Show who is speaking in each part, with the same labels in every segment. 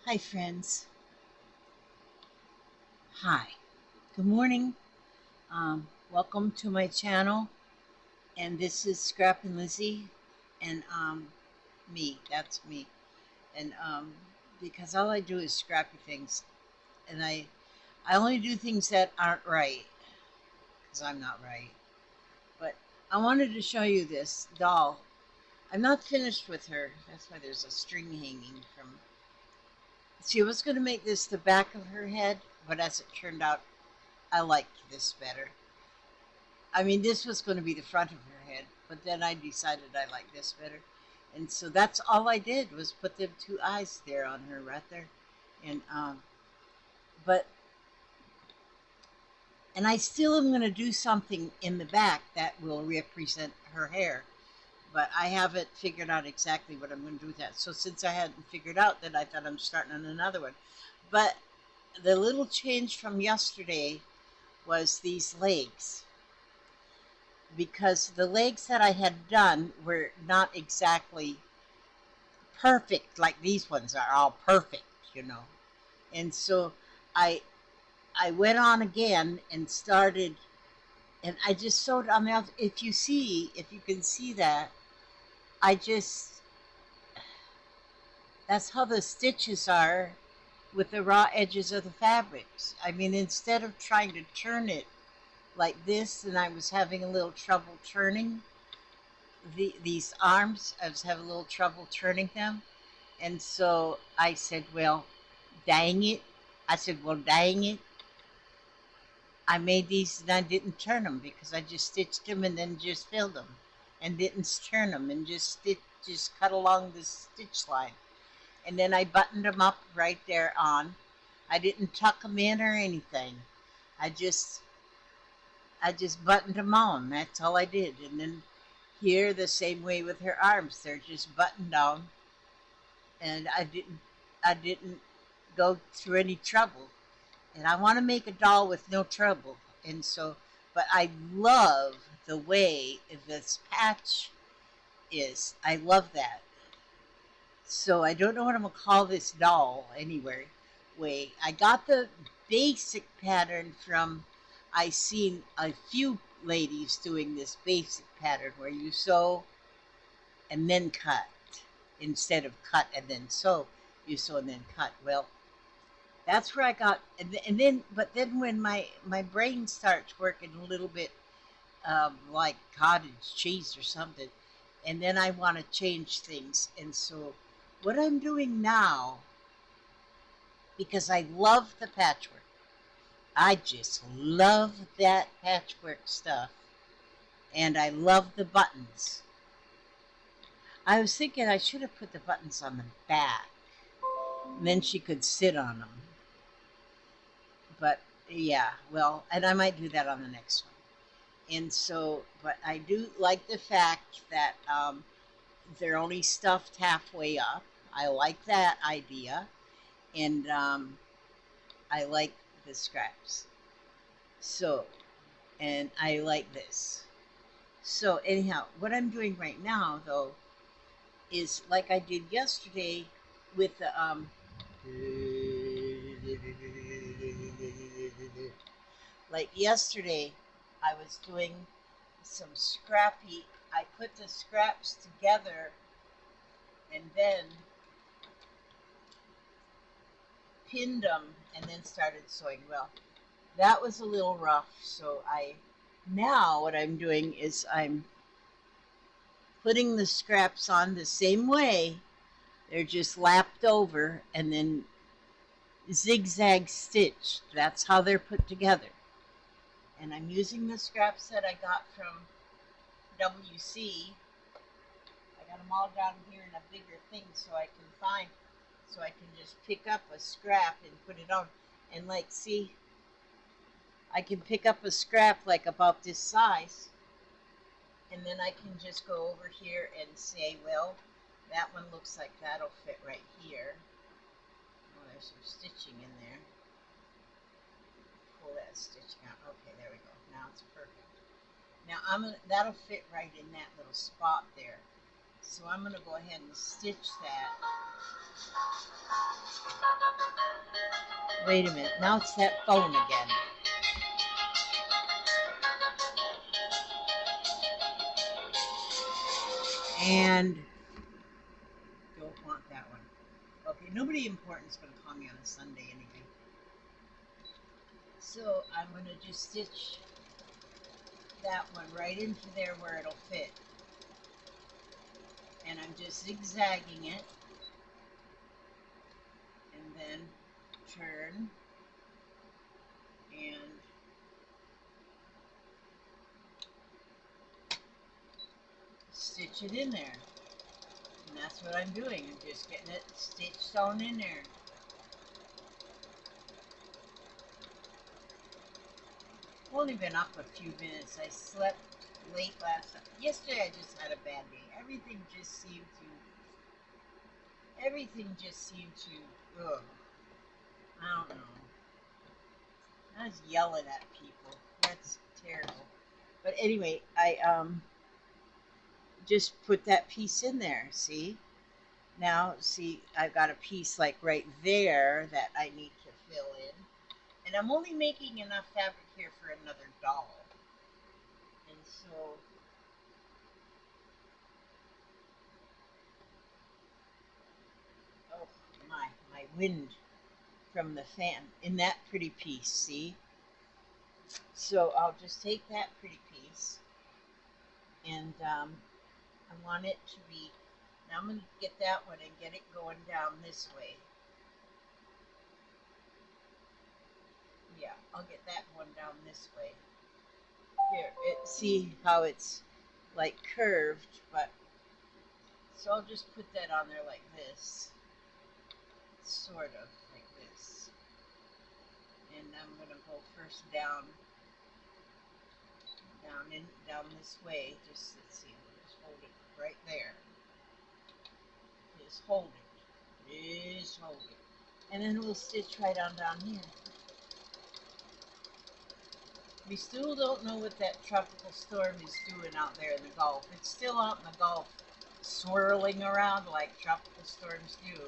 Speaker 1: Hi, friends. Hi. Good morning. Welcome to my channel. And this is Scrap and Lizzie. And me. That's me. And because all I do is scrappy things. And I only do things that aren't right. Because I'm not right. But I wanted to show you this doll. I'm not finished with her. That's why there's a string hanging from. She was going to make this the back of her head. But as it turned out, I liked this better. I mean, this was going to be the front of her head, but then I decided I like this better. And so that's all I did was put them two eyes there on her right there. And, but, and I still am going to do something in the back that will represent her hair. But I haven't figured out exactly what I'm going to do with that. So since I hadn't figured out that, I thought I'm starting on another one. But the little change from yesterday was these legs, because the legs that I had done were not exactly perfect like these ones are all perfect, you know. And so I I went on again and started, and I just sewed on the outside. If you can see that, I just that's how the stitches are with the raw edges of the fabrics. I mean, instead of trying to turn it like this, and I was having a little trouble turning these arms. I was having a little trouble turning them. And so I said, well, dang it. I said, well, dang it. I made these and I didn't turn them because I just stitched them and then just filled them and didn't turn them and just cut along the stitch line. And then I buttoned them up right there on. I didn't tuck them in or anything. I just I just buttoned them on. That's all I did. And then here the same way with her arms. They're just buttoned down, and I didn't go through any trouble. And I want to make a doll with no trouble. And so, but I love the way this patch is. I love that. So I don't know what I'm gonna call this doll anyway. Way I got the basic pattern from. I seen a few ladies doing this basic pattern where you sew and then cut instead of cut and then sew. You sew and then cut. Well, that's where I got, and then, but then when my brain starts working a little bit like cottage cheese or something, and then I want to change things, and so what I'm doing now, because I love the patchwork, I just love that patchwork stuff, and I love the buttons. I was thinking I should have put the buttons on the back, and then she could sit on them. But yeah, well, and I might do that on the next one. And so, but I do like the fact that they're only stuffed halfway up. I like that idea, and I like the scraps. So, and I like this. So anyhow, what I'm doing right now though is like I did yesterday with the like yesterday I was doing some scrappy. I put the scraps together and then pinned them and then started sewing. Well, that was a little rough, so I now what I'm doing is I'm putting the scraps on the same way. They're just lapped over and then zigzag stitched. That's how they're put together. And I'm using the scraps that I got from WC. I got them all down here in a bigger thing so I can just pick up a scrap and put it on. And like, see, I can pick up a scrap like about this size, and then I can just go over here and say, well, that one looks like that'll fit right here. Oh, there's some stitching in there. Pull that stitching out. Okay, there we go. Now it's perfect. Now that'll fit right in that little spot there. So I'm gonna go ahead and stitch that. Wait a minute. Now it's that phone again. And don't want that one. Okay, nobody important is going to call me on a Sunday anyway. So I'm going to just stitch that one right into there where it'll fit. And I'm just zigzagging it. And then turn and stitch it in there. And that's what I'm doing. I'm just getting it stitched on in there. Only been up a few minutes. I slept late last night. Yesterday I just had a bad day. Everything just seemed to, ugh, I don't know. I was yelling at people. That's terrible. But anyway, I just put that piece in there, see? Now, see, I've got a piece like right there that I need to fill in. And I'm only making enough fabric here for another doll. And so, oh my wind from the fan in that pretty piece, see? So I'll just take that pretty piece and I want it to be, now I'm going to get that one and get it going down this way. Yeah, I'll get that one down this way. Here, see how it's like curved, but so I'll just put that on there like this, sort of like this. And I'm going to go first down this way. Just let's see, we'll just hold it right there. Just hold it. Just hold it. And then we'll stitch right on down here. We still don't know what that tropical storm is doing out there in the Gulf. It's still out in the Gulf, swirling around like tropical storms do.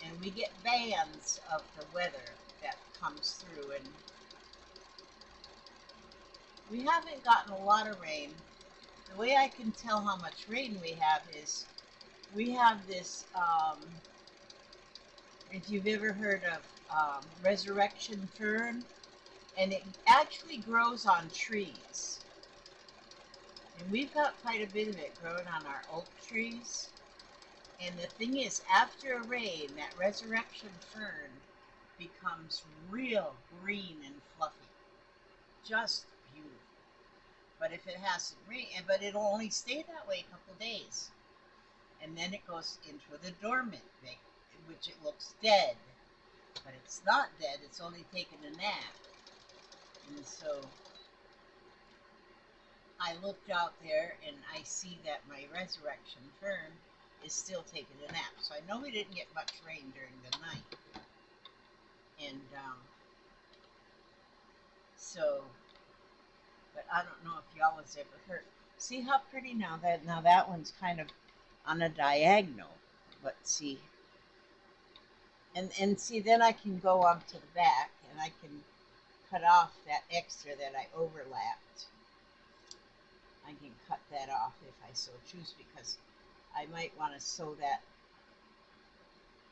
Speaker 1: And we get bands of the weather that comes through. And we haven't gotten a lot of rain. The way I can tell how much rain we have is we have this, if you've ever heard of resurrection fern, and it actually grows on trees. And we've got quite a bit of it growing on our oak trees. And the thing is, after a rain, that resurrection fern becomes real green and fluffy. Just beautiful. But if it hasn't rained, but it'll only stay that way a couple days. And then it goes into the dormant thing, which it looks dead. But it's not dead, it's only taken a nap. And so I looked out there and I see that my resurrection fern is still taking a nap. So I know we didn't get much rain during the night. And so, but I don't know if y'all was ever heard. See how pretty now that one's kind of on a diagonal. But see, and see, then I can go on to the back and I can cut off that extra that I overlapped. I can cut that off if I so choose, because I might want to sew that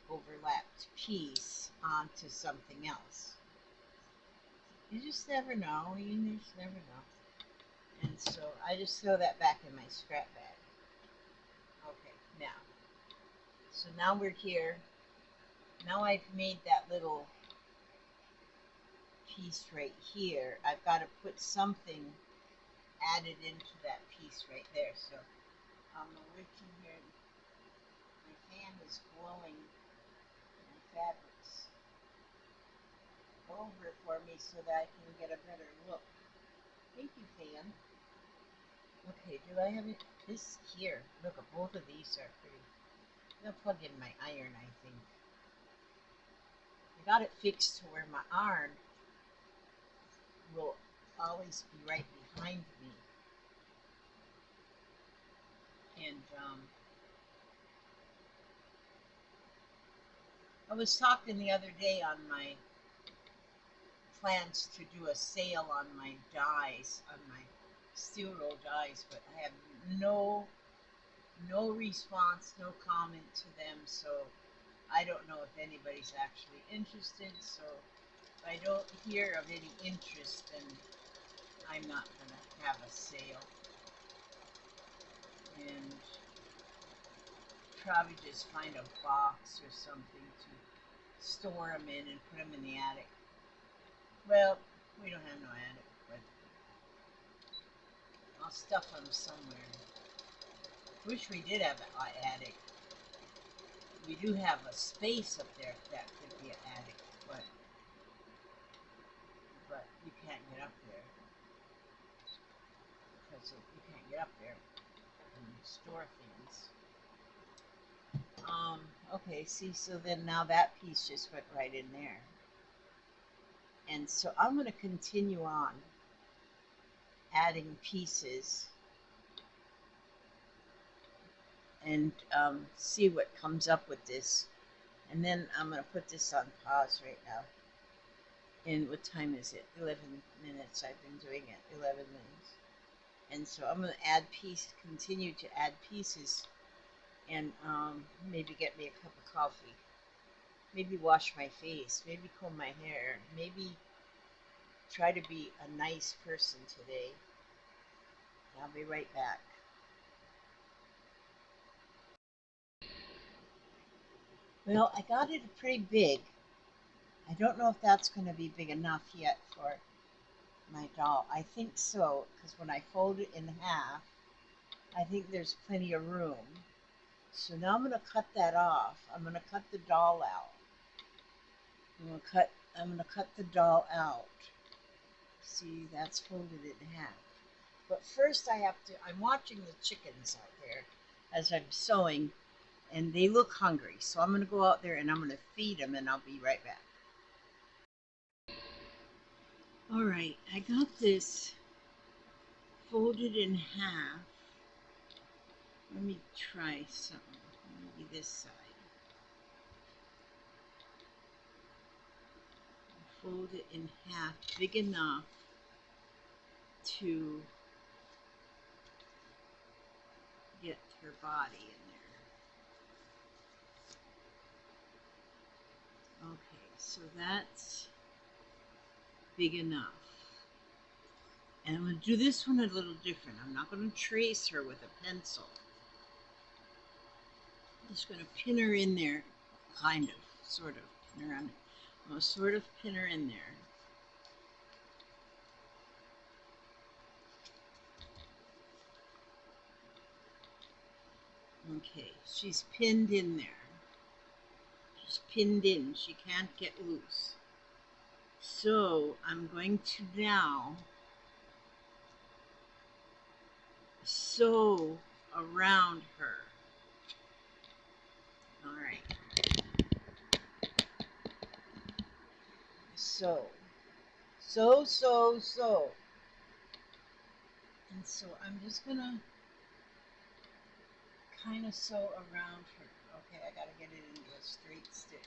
Speaker 1: overlapped piece onto something else. You just never know. You just never know. And so I just throw that back in my scrap bag. Okay, now. So now we're here. Now I've made that little piece right here. I've got to put something added into that piece right there. So I'm reaching here. My fan is blowing my fabrics over for me so that I can get a better look. Thank you, fan. Okay, do I have it? This here. Look, both of these are pretty. I'm gonna plug in my iron, I think. I got it fixed to where my iron will always be right behind me. And I was talking the other day on my plans to do a sale on my dies, on my steel roll dies, but I have no no response, no comment to them, so I don't know if anybody's actually interested. So if I don't hear of any interest, then I'm not gonna have a sale, and probably just find a box or something to store them in and put them in the attic. Well, we don't have no attic, but I'll stuff them somewhere. Wish we did have an attic. We do have a space up there that could be an attic, but you can't get up there because you can't get up there and store things. Okay, see, so then now that piece just went right in there. And so I'm going to continue on adding pieces and see what comes up with this. And then I'm going to put this on pause right now. And what time is it? 11 minutes. I've been doing it 11 minutes. And so I'm going to continue to add pieces, and maybe get me a cup of coffee. Maybe wash my face. Maybe comb my hair. Maybe try to be a nice person today. I'll be right back. Well, I got it pretty big. I don't know if that's going to be big enough yet for my doll. I think so, because when I fold it in half, I think there's plenty of room. So now I'm going to cut that off. I'm going to cut the doll out. I'm going to cut the doll out. See, that's folded in half. But first I'm watching the chickens out there as I'm sewing, and they look hungry. So I'm going to go out there and I'm going to feed them, and I'll be right back. All right, I got this folded in half. Let me try something. Maybe this side. Fold it in half, big enough to get her body in there. Okay, so that's big enough. And I'm going to do this one a little different. I'm not going to trace her with a pencil. I'm just going to pin her in there, kind of, sort of, pin her on it. I'm going to sort of pin her in there. Okay, she's pinned in there. She's pinned in. She can't get loose. So I'm going to now sew around her. All right. Sew. Sew. And so I'm just going to kind of sew around her. Okay, I got to get it into a straight stitch.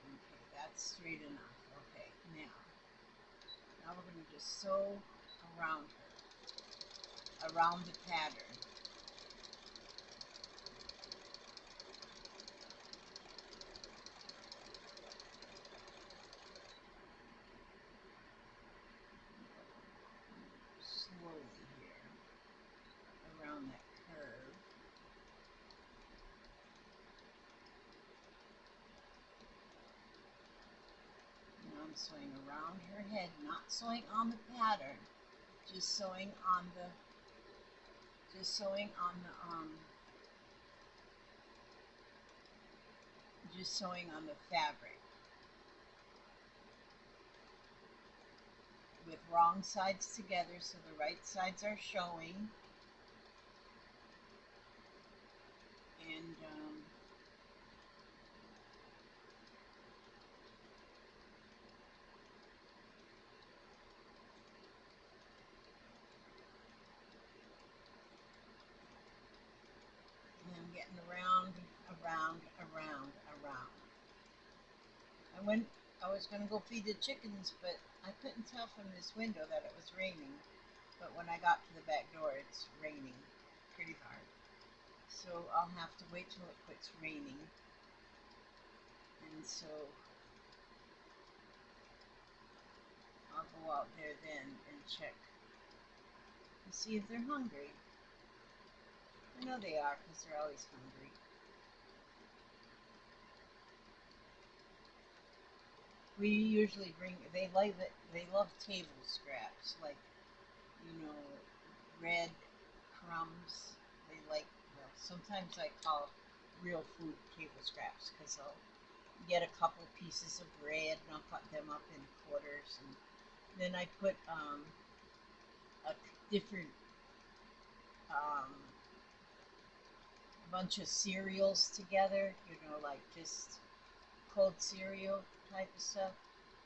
Speaker 1: Okay, that's straight enough. Okay, now we're going to just sew around her, around the pattern. Slowly here, around that curve. Now I'm sewing around her head, not sewing on the pattern, just sewing on the fabric with wrong sides together so the right sides are showing. And I'm getting around. I was going to go feed the chickens, but I couldn't tell from this window that it was raining. But when I got to the back door, it's raining pretty hard. So I'll have to wait till it quits raining. And so I'll go out there then and check and see if they're hungry. I know they are because they're always hungry. We usually bring, they like it, they love table scraps, like, you know, red crumbs. They like, well, sometimes I call real food table scraps because I'll get a couple pieces of bread and I'll cut them up in quarters, and then I put a different um, bunch of cereals together, you know, like just cold cereal type of stuff,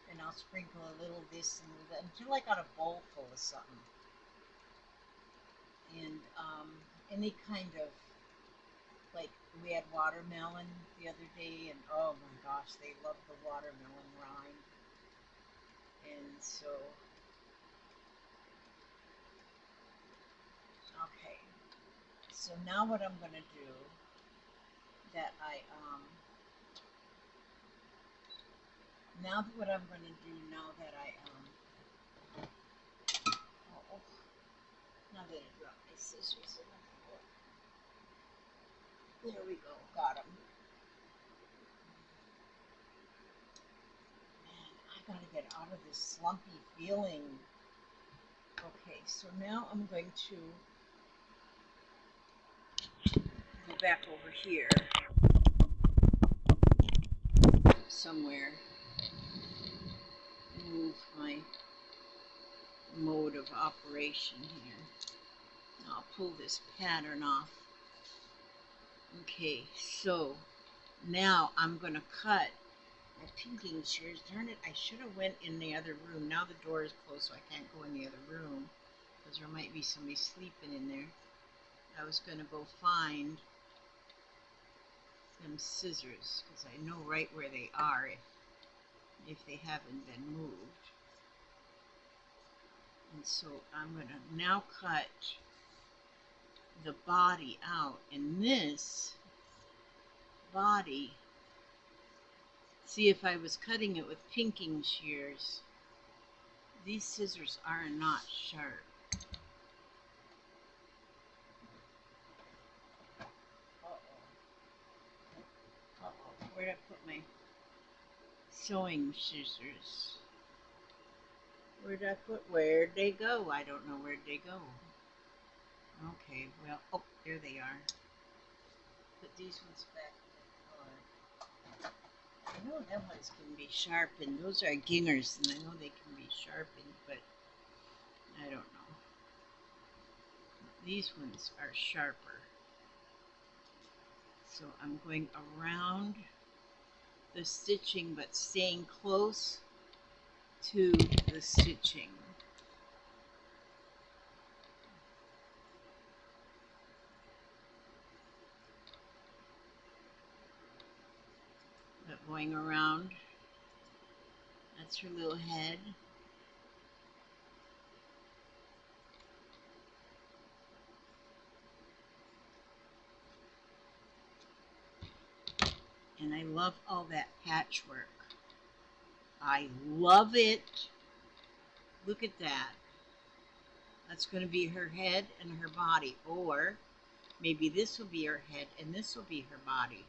Speaker 1: and I'll sprinkle a little this and a little that until I got a bowl full of something. And any kind of, like, we had watermelon the other day, and oh my gosh, they love the watermelon rind. And so, okay, so now what I'm gonna do that I now what I'm gonna do now that I oh, now that I dropped my scissors in the floor. There we go, got them. Man, I gotta get out of this slumpy feeling. Okay, so now I'm going to go back over here somewhere, move my mode of operation here. I'll pull this pattern off. Okay, so now I'm going to cut my pinking shears. Darn it, I should have went in the other room. Now the door is closed, so I can't go in the other room because there might be somebody sleeping in there. I was going to go find them scissors because I know right where they are if they haven't been moved. And so I'm going to now cut the body out, and this body, see, if I was cutting it with pinking shears, these scissors are not sharp. Where'd I put my sewing scissors? Where'd they go? I don't know where'd they go. Okay, well, oh, there they are. Put these ones back in the drawer. I know them ones can be sharpened. Those are gingers, and I know they can be sharpened, but I don't know. These ones are sharper. So I'm going around the stitching, but staying close to the stitching. But going around, that's her little head. And I love all that patchwork. I love it. Look at that. That's going to be her head and her body. Or maybe this will be her head and this will be her body.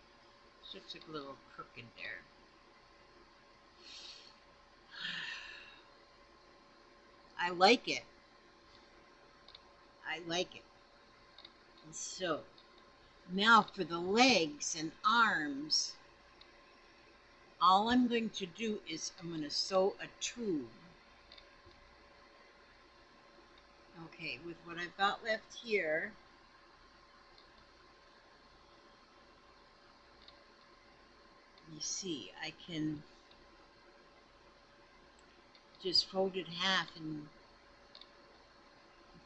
Speaker 1: She looks a little crooked there. I like it. I like it. And so, now for the legs and arms, all I'm going to do is I'm going to sew a tube. Okay, with what I've got left here, you see, I can just fold it half and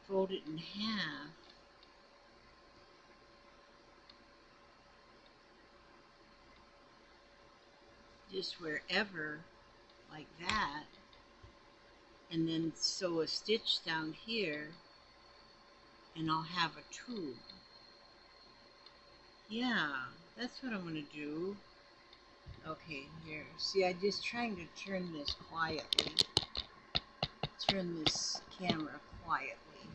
Speaker 1: fold it in half. just wherever, like that, and then sew a stitch down here, and I'll have a tube. Yeah, that's what I'm going to do. Okay, here. See, I'm just trying to turn this quietly. Turn this camera quietly.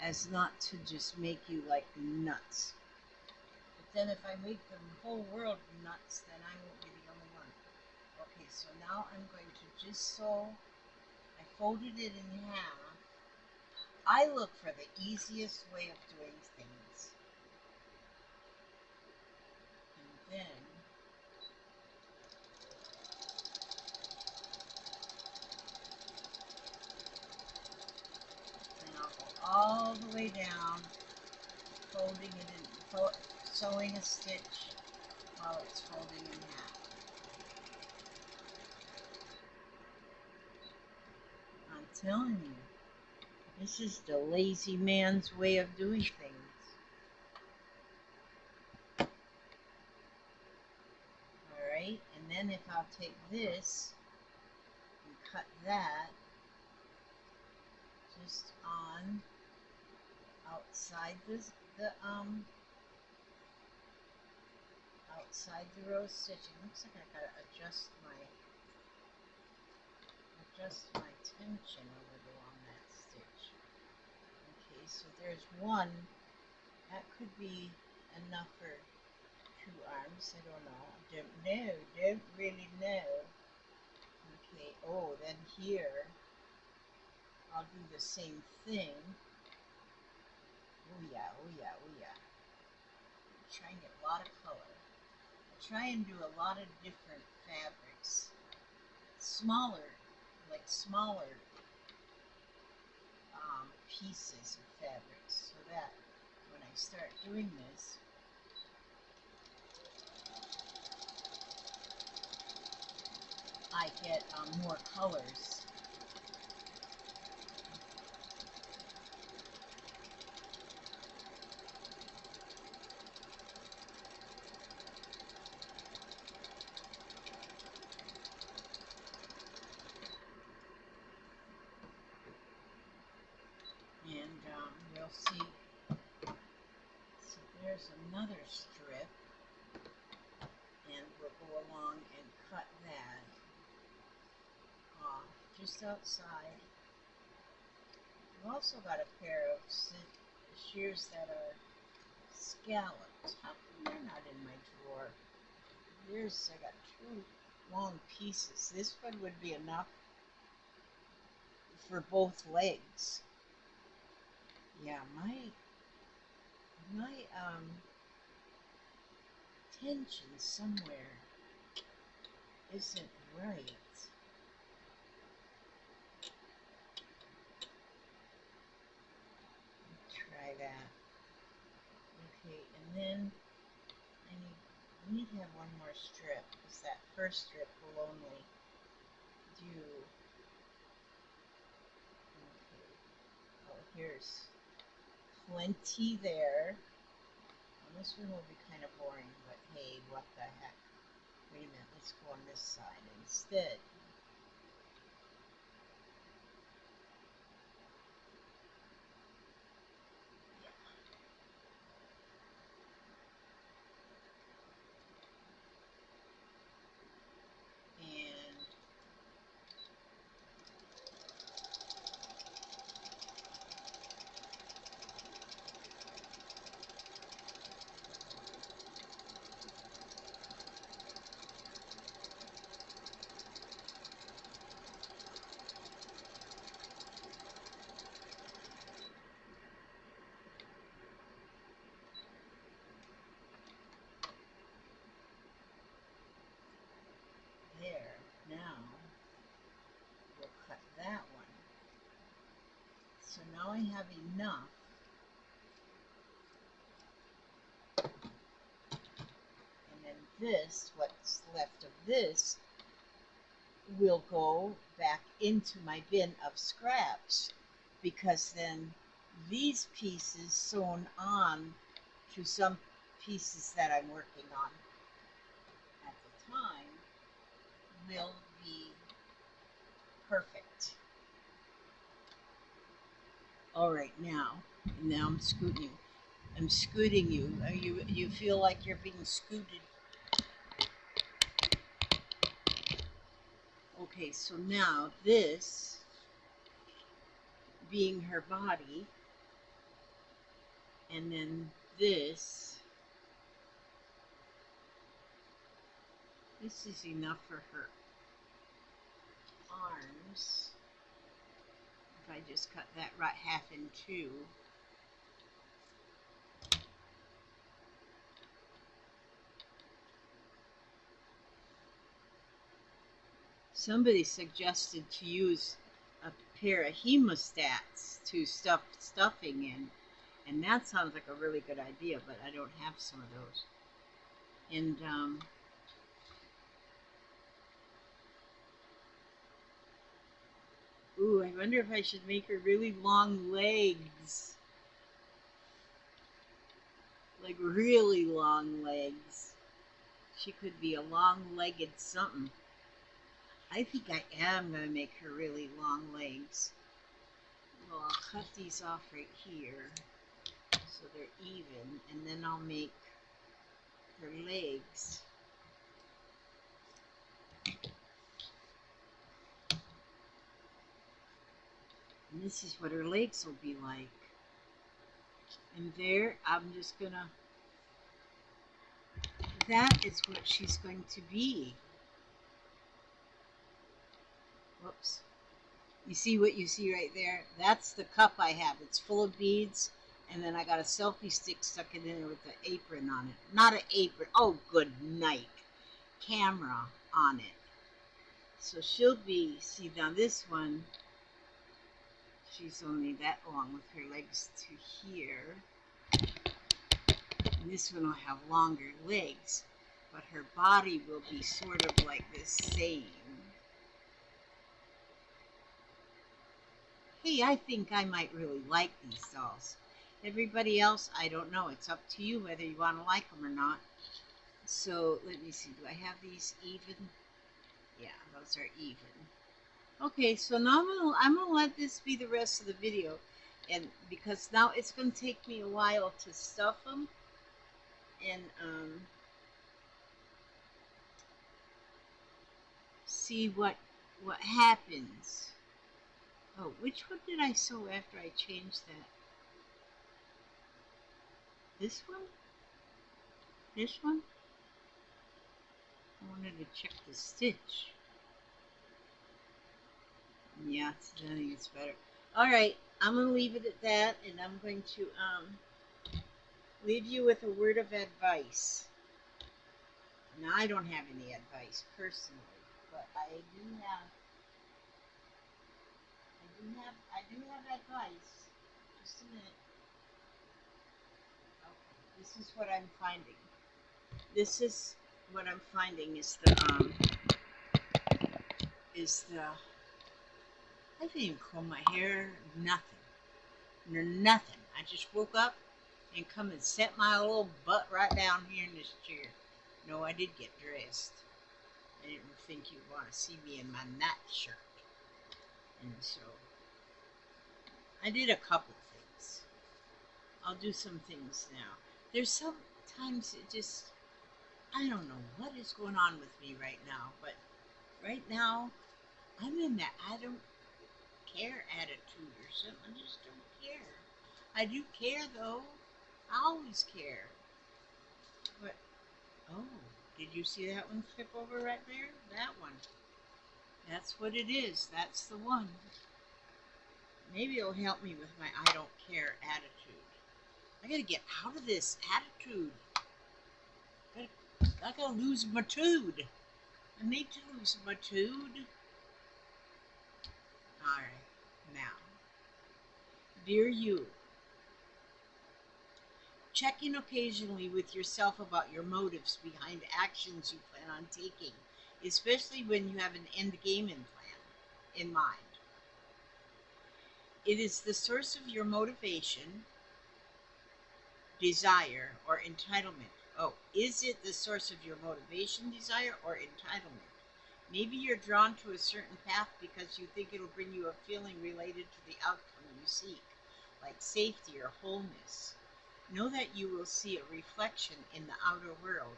Speaker 1: As not to just make you like nuts. But then if I make the whole world nuts, then I won't be the only one. Okay, so now I'm going to just sew. I folded it in half. I look for the easiest way of doing things. And then I'll go all the way down, folding it in, sewing a stitch while it's folding in half. I'm telling you, this is the lazy man's way of doing things. Alright, and then if I'll take this and cut that just on outside outside the row stitching. Looks like I gotta adjust my tension over along that stitch. Okay, so there's one. That could be enough for 2 arms. I don't know. Don't really know. Okay, oh, then here I'll do the same thing. Oh yeah, oh yeah, oh yeah. Try and get a lot of color. I try and do a lot of different fabrics. Smaller pieces of fabrics, so that when I start doing this, I get more colors. And we'll see. So there's another strip, and we'll go along and cut that off just outside. I've also got a pair of shears that are scalloped. How come they're not in my drawer? I got 2 long pieces. This one would be enough for both legs. Yeah, my tension somewhere isn't right. Try that. Okay, and then I need to have one more strip, because that first strip will only do. Okay. Oh, here's plenty there. And this one will be kind of boring, but hey, what the heck. Wait a minute, let's go on this side instead. And there, now we'll cut that one. So now I have enough. And then this, what's left of this, will go back into my bin of scraps, because then these pieces sewn on to some pieces that I'm working on at the time will be perfect. All right, now I'm scooting you. I'm scooting you. You feel like you're being scooted? Okay, so now this being her body, and then this is enough for her arms. If I just cut that right half in two. Somebody suggested to use a pair of hemostats to stuff stuffing in, and that sounds like a really good idea, but I don't have some of those. And ooh, I wonder if I should make her really long legs. Like really long legs. She could be a long-legged something. I think I am going to make her really long legs. Well, I'll cut these off right here so they're even, and then I'll make her legs. And this is what her legs will be like. And there, I'm just going to, that is what she's going to be. Whoops. You see what you see right there? That's the cup I have. It's full of beads, and then I got a selfie stick stuck in there with the apron on it. Not an apron. Oh, good night. Camera on it. So she'll be, see now this one, she's only that long with her legs to here. And this one will have longer legs, but her body will be sort of like the same. Hey, I think I might really like these dolls. Everybody else, I don't know. It's up to you whether you want to like them or not. So let me see. Do I have these even? Yeah, those are even. Okay, so now I'm gonna let this be the rest of the video, and because now it's gonna take me a while to stuff them, and see what happens. Oh, which one did I sew after I changed that? This one? This one? I wanted to check the stitch. Yeah, I think it's better. All right, I'm going to leave it at that, and I'm going to leave you with a word of advice. Now, I don't have any advice personally, but I do have advice. Just a minute. Okay, this is what I'm finding. This is what I'm finding is the I didn't even comb my hair, nothing. Nothing. I just woke up and come and set my little butt right down here in this chair. No, I did get dressed. I didn't think you'd want to see me in my nightshirt. And so I did a couple things. I'll do some things now. There's sometimes it just, I don't know what is going on with me right now, but right now I'm in that I don't care attitude or something. I just don't care. I do care though. I always care. But oh, did you see that one flip over right there? That one. That's what it is. That's the one. Maybe it'll help me with my I don't care attitude. I gotta get out of this attitude. I gotta lose my tude. I need to lose my tude. Alright, now. Dear you, check in occasionally with yourself about your motives behind actions you plan on taking, especially when you have an end game in mind. It is the source of your motivation, desire, or entitlement. Oh, is it the source of your motivation, desire, or entitlement? Maybe you're drawn to a certain path because you think it'll bring you a feeling related to the outcome you seek, like safety or wholeness. Know that you will see a reflection in the outer world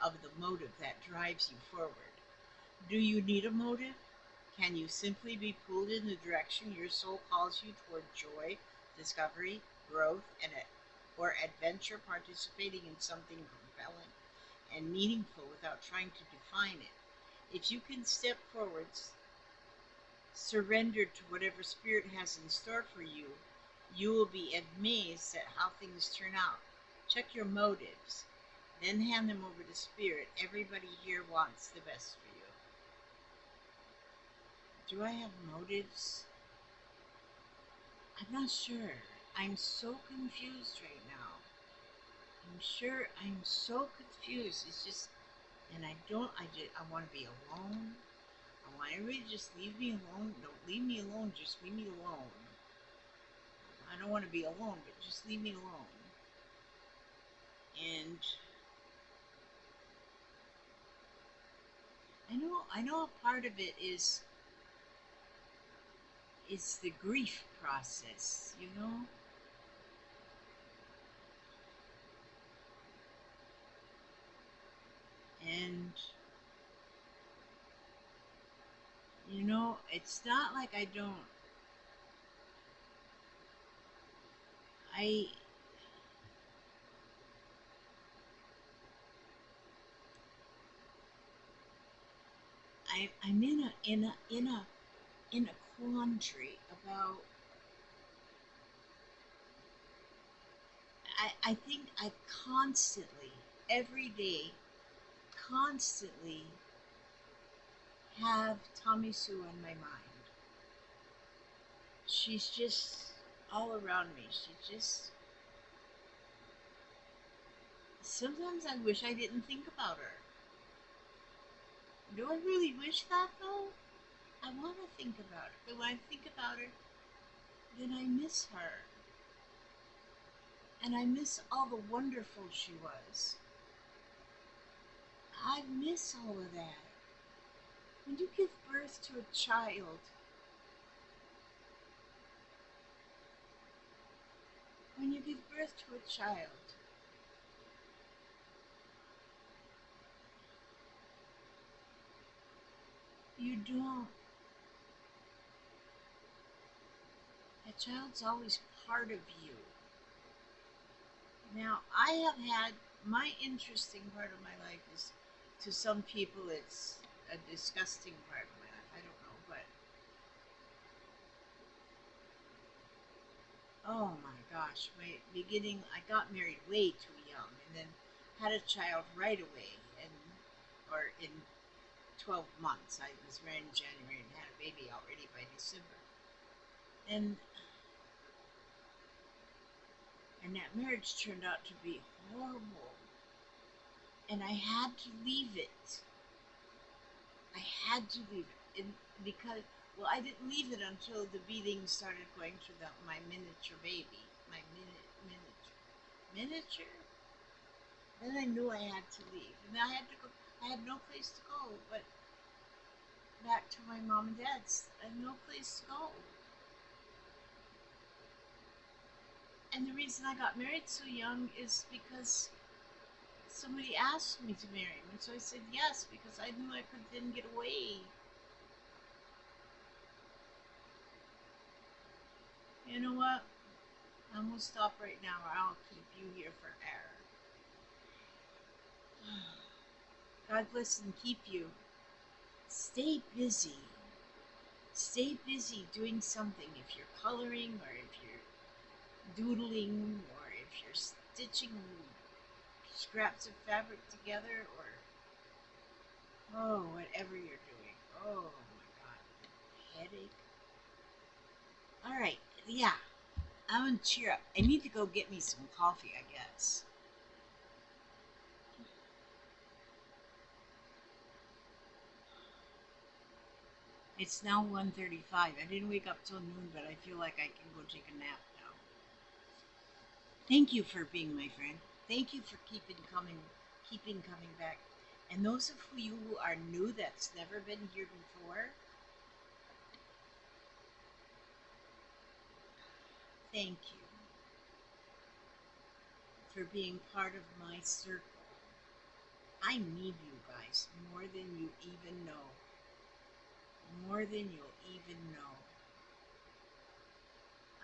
Speaker 1: of the motive that drives you forward. Do you need a motive? Can you simply be pulled in the direction your soul calls you toward joy, discovery, growth, or adventure, participating in something compelling and meaningful without trying to define it? If you can step forwards, surrendered to whatever Spirit has in store for you, you will be amazed at how things turn out. Check your motives, then hand them over to Spirit. Everybody here wants the best for you. Do I have motives? I'm not sure. I'm so confused right now. I'm so confused. It's just, and I want to be alone. I want everybody to just leave me alone. Don't leave me alone. Just leave me alone. I don't want to be alone, but just leave me alone. And I know a part of it is the grief process, you know? And it's not like I I'm in a quandary about. I think I constantly, every day, constantly have Tommy Sue on my mind. She's just all around me. Sometimes I wish I didn't think about her. Do I really wish that though? I want to think about her, but when I think about her, then I miss her. And I miss all the wonderful she was. I miss all of that. When you give birth to a child, when you give birth to a child, you don't. That child's always part of you. Now, I have had my interesting part of my life is, to some people, it's a disgusting part of my life. I don't know, but oh my gosh, my beginning, I got married way too young and then had a child right away, or in 12 months. I was married in January and had a baby already by December. And and that marriage turned out to be horrible. And I had to leave it. I had to leave it. Because, well, I didn't leave it until the beatings started going through my miniature baby. My miniature. Then I knew I had to leave. And I had to go. I had no place to go but back to my mom and dad's. I had no place to go. And the reason I got married so young is because somebody asked me to marry him. And so I said yes because I knew I could then get away. You know what? I'm going to stop right now or I'll keep you here forever. God bless and keep you. Stay busy. Stay busy doing something. If you're coloring or if you're doodling or if you're stitching scraps of fabric together or whatever you're doing. Oh my God. Headache. All right. Yeah. I'm going to cheer up. I need to go get me some coffee, I guess. It's now 1:35. I didn't wake up till noon, but I feel like I can go take a nap now. Thank you for being my friend. Thank you for keeping coming back. And those of you who are new that's never been here before, thank you for being part of my circle. I need you guys more than you even know. More than you'll even know.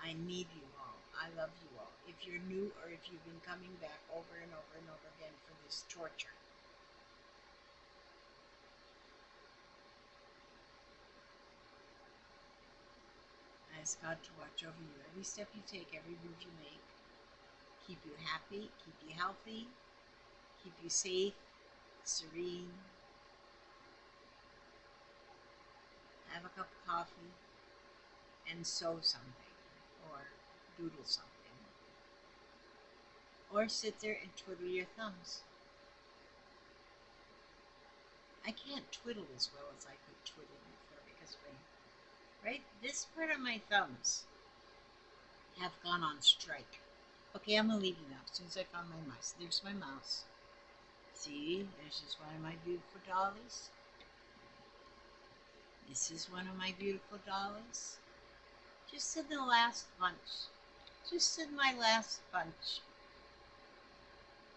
Speaker 1: I need you all. I love you all. If you're new or if you've been coming back over and over and over again for this torture, I ask God to watch over you every step you take, every move you make, keep you happy, keep you healthy, keep you safe, serene. Have a cup of coffee and sew something or doodle something. Or sit there and twiddle your thumbs. I can't twiddle as well as I could twiddle before because right, this part of my thumbs have gone on strike. Okay, I'm gonna leave you now. As soon as I found my mouse. There's my mouse. See, there's just one of my beautiful dollies. This is one of my beautiful dollies. Just in the last bunch. Just in my last bunch.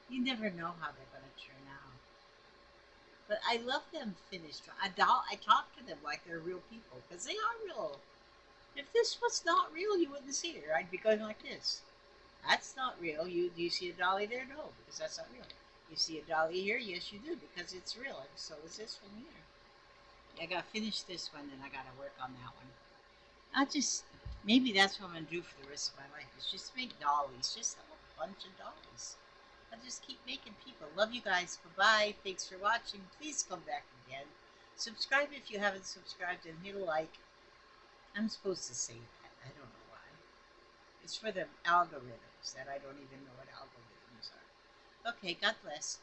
Speaker 1: You never know how they're gonna turn out. But I love them finished. I talk to them like they're real people because they are real. If this was not real, you wouldn't see her. I'd be going like this. That's not real. Do you see a dolly there? No, because that's not real. You see a dolly here? Yes, you do, because it's real. And so is this one here. I got to finish this one, and I got to work on that one. Maybe that's what I'm going to do for the rest of my life, is just make dollies. Just a whole bunch of dollies. I'll just keep making people. Love you guys. Bye-bye. Thanks for watching. Please come back again. Subscribe if you haven't subscribed, and hit a like. I'm supposed to say that. I don't know why. It's for the algorithms that I don't even know what algorithms are. Okay, God bless.